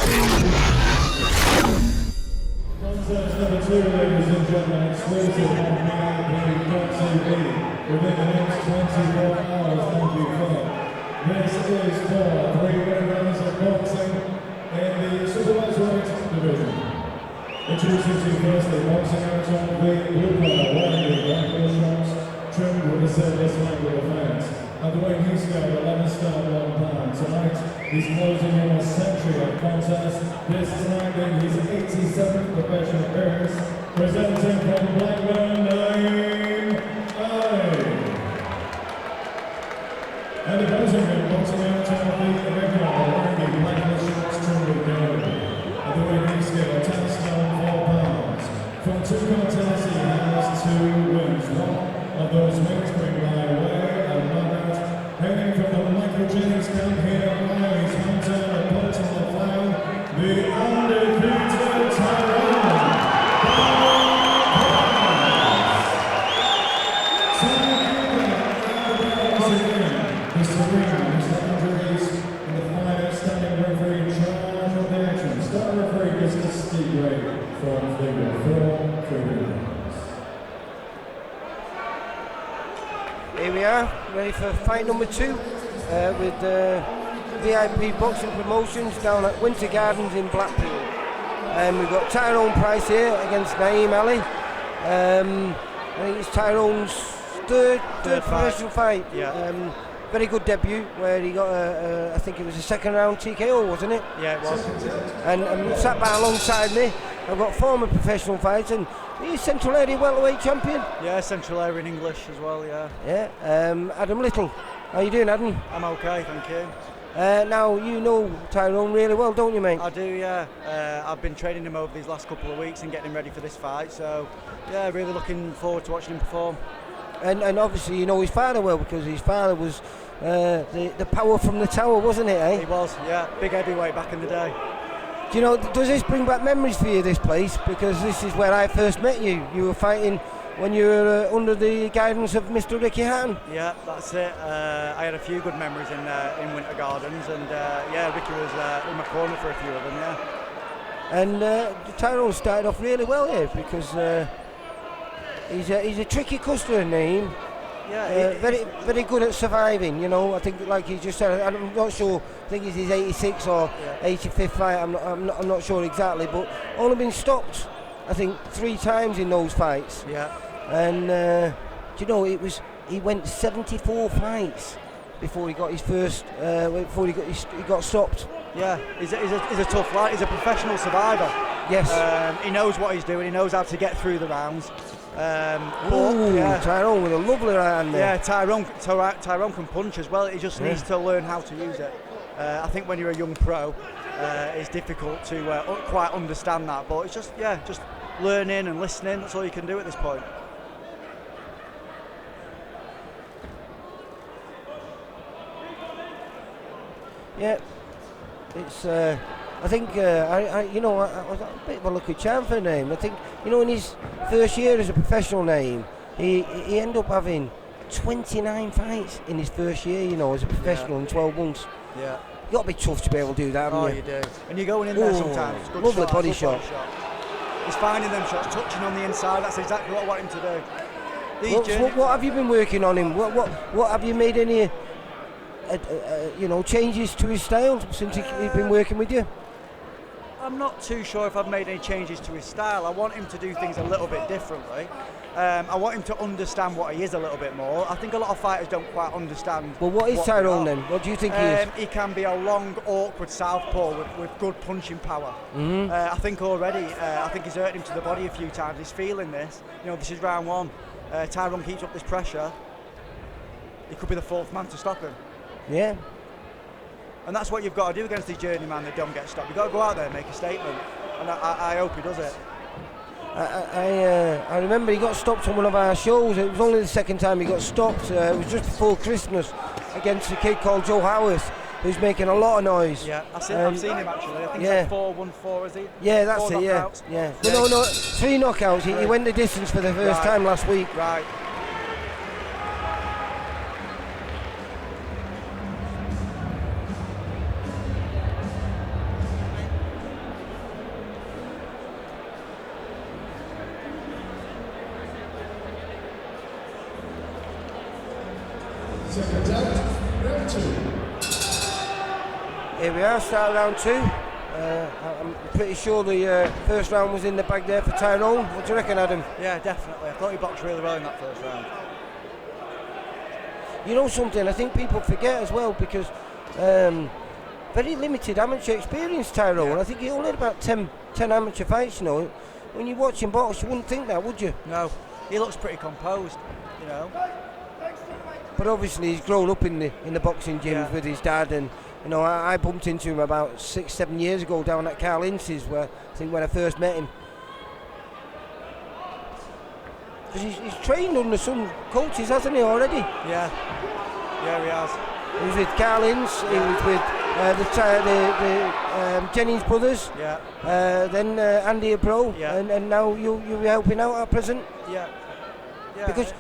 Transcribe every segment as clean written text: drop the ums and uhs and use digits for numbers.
Contest number 2, ladies and gentlemen, exclusive on VIP.tv within the next 24 hours. Thank you for that. This is for 3 winners of boxing in the supervised division. Introducing to you firstly, boxing out on the blue collar, wearing the Blackpool shorts, trimmed with a service line with a fence. At the weight he's got 11 stone 1 pound. Tonight, he's closing in a century of contest. This is marking his 87th professional appearance. Presenting from Blackpool, Naeem. And the president boxing out on the red collar, wearing the Blackpool shorts, trimmed with gold. At the weight he's got 10 stone 4 pounds. From 2 contests, he has 2 wins. One of those wins bring by way. Hanging from the Michael Jennings camp here in Wales, hometown of Promotional, the undefeated Tyrone. Mr. Green, Mr. Andrews, and the final standing referee in charge of the action. Star referee Mr. Steve Ray from Figure 4 3 Here we are, ready for fight number 2 with VIP Boxing Promotions down at Winter Gardens in Blackpool. We've got Tyrone Price here against Naeem Ali. I think it's Tyrone's third professional fight. Yeah. Very good debut where he got I think it was a second round TKO, wasn't it? Yeah, it was. And sat by alongside me, I've got former professional fights, and he's Central Area welterweight champion. Yeah, Central Area in English as well, yeah. Yeah, Adam Little. How you doing, Adam? I'm okay, thank you. Now, you know Tyrone really well, don't you, mate? I do, yeah. I've been training him over these last couple of weeks and getting him ready for this fight, so yeah, really looking forward to watching him perform. And obviously you know his father well, because his father was the power from the tower, wasn't it, eh? He was, yeah, big heavyweight back in the day. Do you know, does this bring back memories for you, this place? Because this is where I first met you. You were fighting when you were under the guidance of Mr. Ricky Hatton. Yeah, that's it. I had a few good memories in Winter Gardens, and yeah, Ricky was in my corner for a few of them, yeah. And Tyrone started off really well here, because he's a tricky customer, Naeem. Yeah, very good at surviving, you know. I think, like he just said, I'm not sure, I think it's his 86th or 85th fight, I'm not sure exactly, but only been stopped, I think, 3 times in those fights. Yeah. And do you know, he went 74 fights before he got his first, before he got stopped. Yeah, he's a tough lad, he's a professional survivor. Yes. He knows what he's doing, he knows how to get through the rounds. Yeah. Tyrone with a lovely right hand there. Yeah, Tyrone can punch as well. He just needs to learn how to use it. I think when you're a young pro, it's difficult to quite understand that. But it's just learning and listening. That's all you can do at this point. Yeah, it's. I think I was a bit of a lucky charm for Naeem. I think, you know, in his first year as a professional, Naeem, he ended up having 29 fights in his first year, you know, as a professional in 12 months. Yeah. You got to be tough to be able to do that, haven't you do. And you're going in there sometimes. Good lovely shot, body good shot. He's finding them shots, touching on the inside. That's exactly what I want him to do. What have you been working on him? What have you made any changes to his style since he's been working with you? I'm not too sure if I've made any changes to his style. I want him to do things a little bit differently. I want him to understand what he is a little bit more. I think a lot of fighters don't quite understand. Well, what is Tyrone then? What do you think he is? He can be a long, awkward southpaw with good punching power. Mm-hmm. I think already, I think he's hurt him to the body a few times. He's feeling this. You know, this is round 1. Tyrone keeps up this pressure. He could be the 4th man to stop him. Yeah. And that's what you've got to do against these journeymen that don't get stopped. You've got to go out there and make a statement. And I hope he does it. I remember he got stopped on one of our shows. It was only the second time he got stopped. It was just before Christmas against a kid called Joe Howarth, who's making a lot of noise. Yeah, I've seen him actually. I think it's like 4-1-4, is he? Yeah, that's 4 it, knockouts. Yeah. But no, 3 knockouts. He went the distance for the first time last week. Right. Here we are, start round 2. I'm pretty sure the first round was in the bag there for Tyrone. What do you reckon, Adam? Yeah, definitely. I thought he boxed really well in that first round. You know something, I think people forget as well, because very limited amateur experience, Tyrone. Yeah. I think he only had about 10 amateur fights, you know. When you watch him box, you wouldn't think that, would you? No, he looks pretty composed, you know. But obviously he's grown up in the boxing gyms with his dad, and you know, I bumped into him about 6-7 years ago down at Carl Ince's, where I think when I first met him. Because he's trained under some coaches, hasn't he, already? Yeah, he has. He was with Carl Ince, he was with the Jennings brothers, then Andy Abro, and now you're helping out at present? Yeah. Because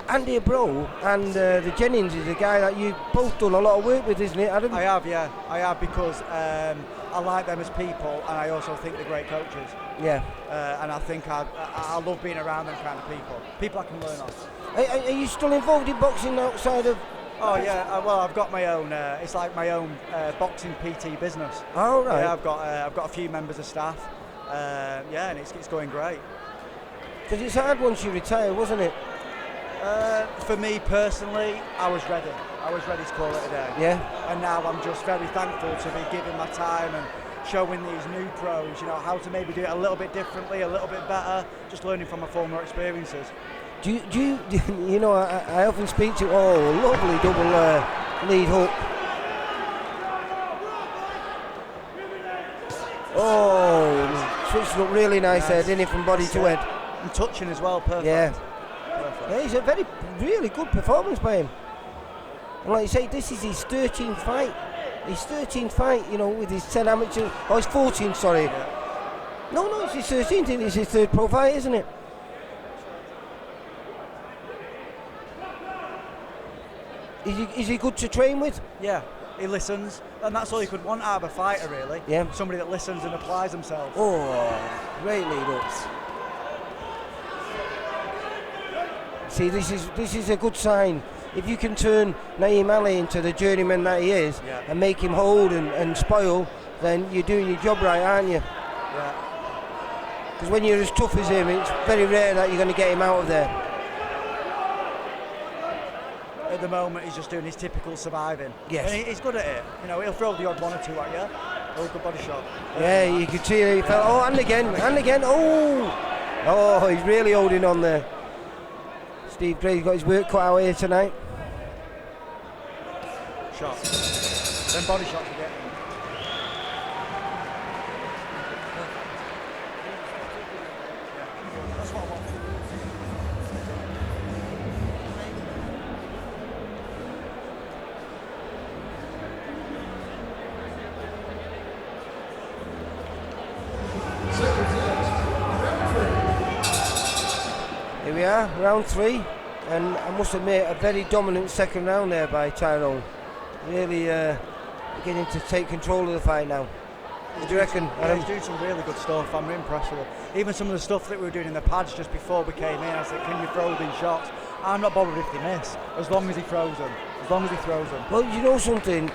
Andy Abro and the Jennings is a guy that you've both done a lot of work with, isn't it, Adam? I have, because I like them as people, and I also think they're great coaches. Yeah. And I think I love being around them kind of people I can learn off. Are you still involved in boxing outside of... Oh yeah, well I've got my own, it's like my own boxing PT business. Oh right. Yeah, I've got a few members of staff, and it's going great. Because it's hard once you retire, wasn't it? For me personally, I was ready to call it a day. Yeah. And now I'm just very thankful to be giving my time and showing these new pros, you know, how to maybe do it a little bit differently, a little bit better, just learning from my former experiences. Do you know, I often speak to, lovely double lead hook. Switched up really nice there, didn't he, from body to head. And touching as well, perfect. Yeah, he's a really good performance by him. And like you say, this is his 13th fight. His 13th fight, you know, with his 10 amateur, his 14th, sorry. Yeah. No, it's his 13th, it's his third pro fight, isn't it? Is he good to train with? Yeah, he listens, and that's all you could want out of a fighter, really. Yeah. Somebody that listens and applies themselves. Oh, great lead ups. See, this is a good sign. If you can turn Naeem Ali into the journeyman that he is, and make him hold and spoil, then you're doing your job right, aren't you? Yeah. Because when you're as tough as him, it's very rare that you're going to get him out of there. At the moment, he's just doing his typical surviving. Yes. And he's good at it. You know, he'll throw the odd one or two at you. Oh, good body shot. Yeah, you could see he fell. Oh, and again. Oh, he's really holding on there. Steve Gray's got his work cut out here tonight. Shot. Then body shots again. That's what I want. Here we are, round 3, and I must admit a very dominant second round there by Tyrone. Really beginning to take control of the fight now. What do you reckon? Yeah, he's doing some really good stuff. I'm impressed with it. Even some of the stuff that we were doing in the pads just before we came in, I said, can you throw these shots? I'm not bothered if they miss, as long as he throws them. As long as he throws them. Well, you know something?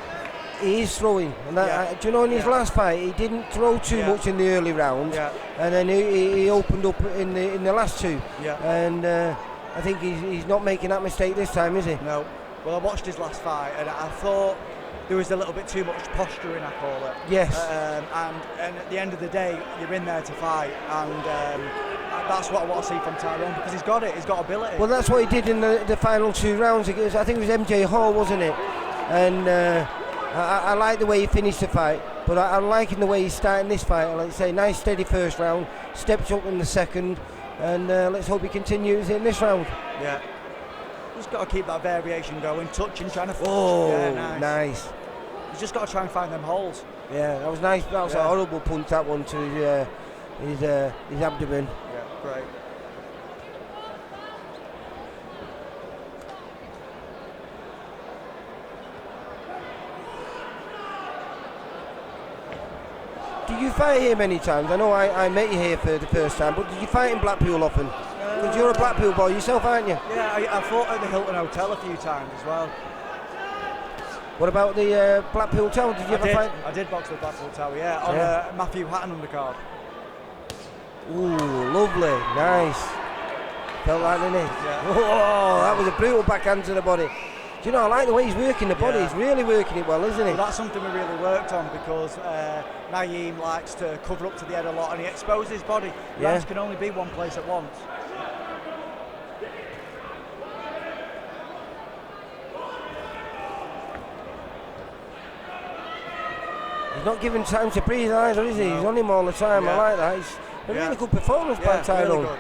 He is throwing. And that, do you know in his last fight, he didn't throw too much in the early rounds, and then he opened up in the last 2. Yeah. And I think he's not making that mistake this time, is he? No. Well, I watched his last fight, and I thought there was a little bit too much posturing, I call it. Yes. And at the end of the day, you're in there to fight, and that's what I want to see from Tyrone, because he's got it, he's got ability. Well, that's what he did in the final 2 rounds. I think it was MJ Hall, wasn't it? And I like the way he finished the fight, but I'm liking the way he's starting this fight. Like I say, nice steady first round, steps up in the second, and let's hope he continues in this round. Yeah. Just got to keep that variation going, touching, trying to... Nice. He's just got to try and find them holes. Yeah, that was nice. That was a horrible punch, that one, to his abdomen. Yeah, great. Did you fight here many times? I know I met you here for the first time, but did you fight in Blackpool often? Because you're a Blackpool boy yourself, aren't you? Yeah, I fought at the Hilton Hotel a few times as well. What about the Blackpool Tower? Did you ever fight? I did box the Blackpool Tower, yeah, on Matthew Hatton undercard. Ooh, lovely, nice. Felt like, didn't it? Yeah. Oh, that was a brutal backhand to the body. Do you know, I like the way he's working the body. He's really working it well, isn't he? Well, that's something we really worked on because Naeem likes to cover up to the head a lot and he exposes his body. Rounds can only be one place at once. He's not giving time to breathe either, is he? No. He's on him all the time. Yeah. I like that. It's a really good performance by Tyrone. Really good.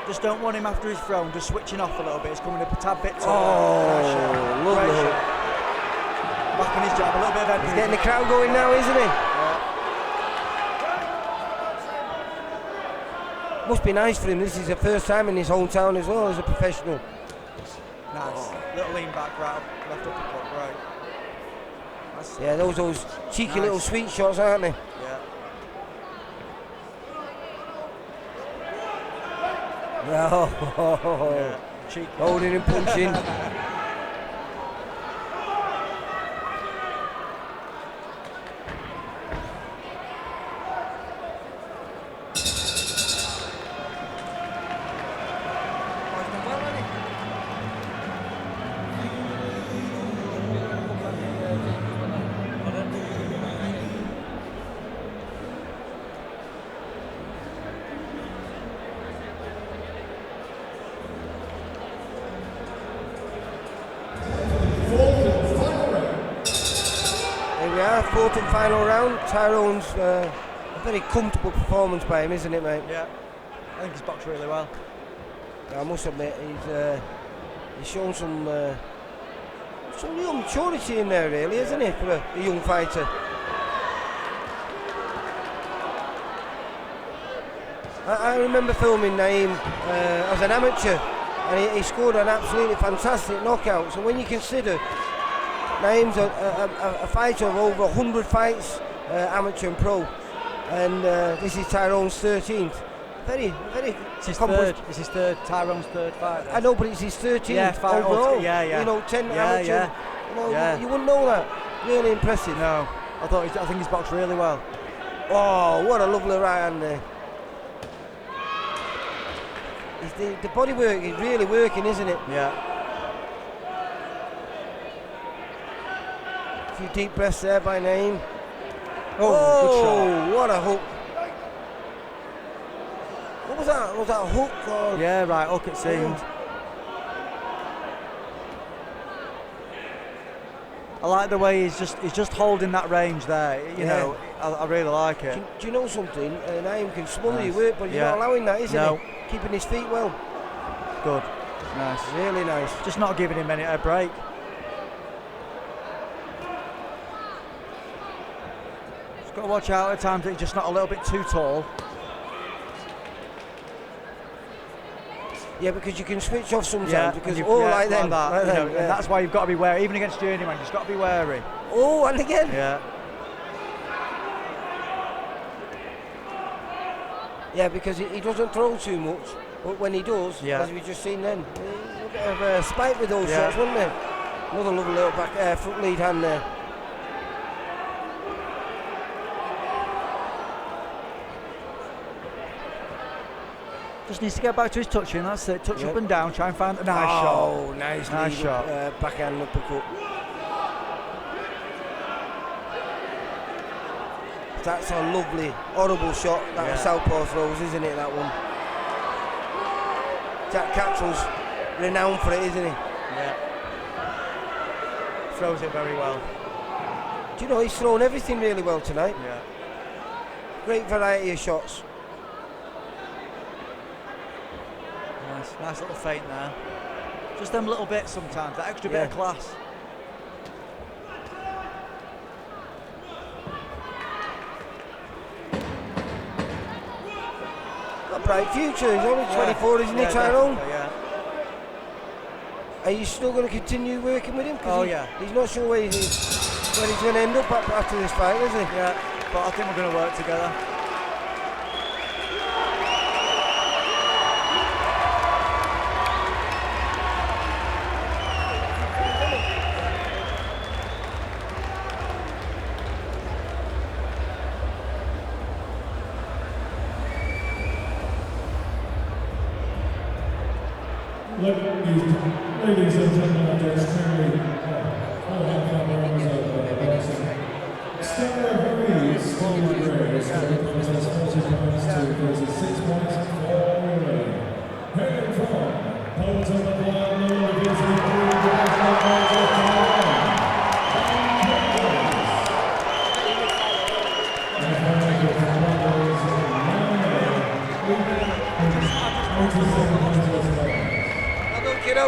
Just don't want him after his thrown, just switching off a little bit. It's coming up a tad bit too lovely. Back on his jab, a little bit of energy. He's getting the crowd going now, isn't he? Yeah. Must be nice for him. This is the first time in his hometown as well as a professional. Nice. Little lean back, right, left uppercut, right. Yeah, those cheeky little sweet shots, aren't they? Yeah. Oh, Cheeky. holding and punching. Fourth and final round. Tyrone's a very comfortable performance by him, isn't it, mate? Yeah, I think he's boxed really well. I must admit, he's shown some real maturity in there, really, isn't he, for a young fighter? I remember filming Naeem as an amateur, and he scored an absolutely fantastic knockout. So when you consider Naeem's a fighter of over 100 fights, amateur and pro, and this is Tyrone's 13th. Very It's his third. It's his third. Tyrone's third fight. I know, but it's his 13th fight overall. Yeah. You know, 10 amateur. Yeah. You know, you wouldn't know that. Really impressive. No, I think he's boxed really well. Oh, what a lovely right hand there. The body work is really working, isn't it? Yeah. A few deep breaths there by Naeem. Oh, good shot. What a hook. What was that? Was that a hook? Or yeah, right, hook it seemed. I like the way he's just holding that range there. You know, I really like it. Do you know something? Naeem can smother your work, but he's not allowing that, isn't he? Keeping his feet well. Good. Nice. Really nice. Just not giving him a break. Just got to watch out at times that he's just not a little bit too tall. Yeah, because you can switch off sometimes. Yeah, because like that. Like you know, and that's why you've got to be wary. Even against journeyman, you've just got to be wary. Oh, and again. Yeah. Yeah, because he doesn't throw too much, but when he does, as we just seen then, a bit of a spike with those shots, wasn't there? Another lovely little back front lead hand there. Just needs to get back to his touching. That's it. Touch up and down. Try and find a nice shot. Oh, nice shot. Backhand uppercut. That's a lovely, horrible shot that southpaw throws, isn't it, that one? Jack Cattrall's renowned for it, isn't he? Yeah. Throws it very well. Do you know, he's thrown everything really well tonight. Yeah. Great variety of shots. Nice little feint there. Just them little bits sometimes, that extra bit of class. A bright future. He's only 24, isn't he, Tyrone? Yeah. Are you still going to continue working with him? Oh, he's not sure where he's going to end up after this fight, is he? Yeah, but I think we're going to work together. Ladies and gentlemen, after extremely hours of boxing, Star Breeze, Steve Gray, is going to contest 40 points to 36 points for women. Hailing from Bowen on the blind, no revision, 3 international points of Tyrone. Kiddo.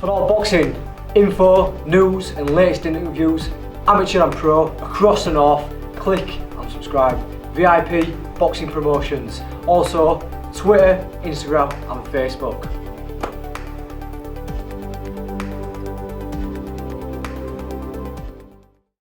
For all boxing info, news and latest interviews, amateur and pro, across the north, click and subscribe. VIP Boxing Promotions. Also Twitter, Instagram and Facebook.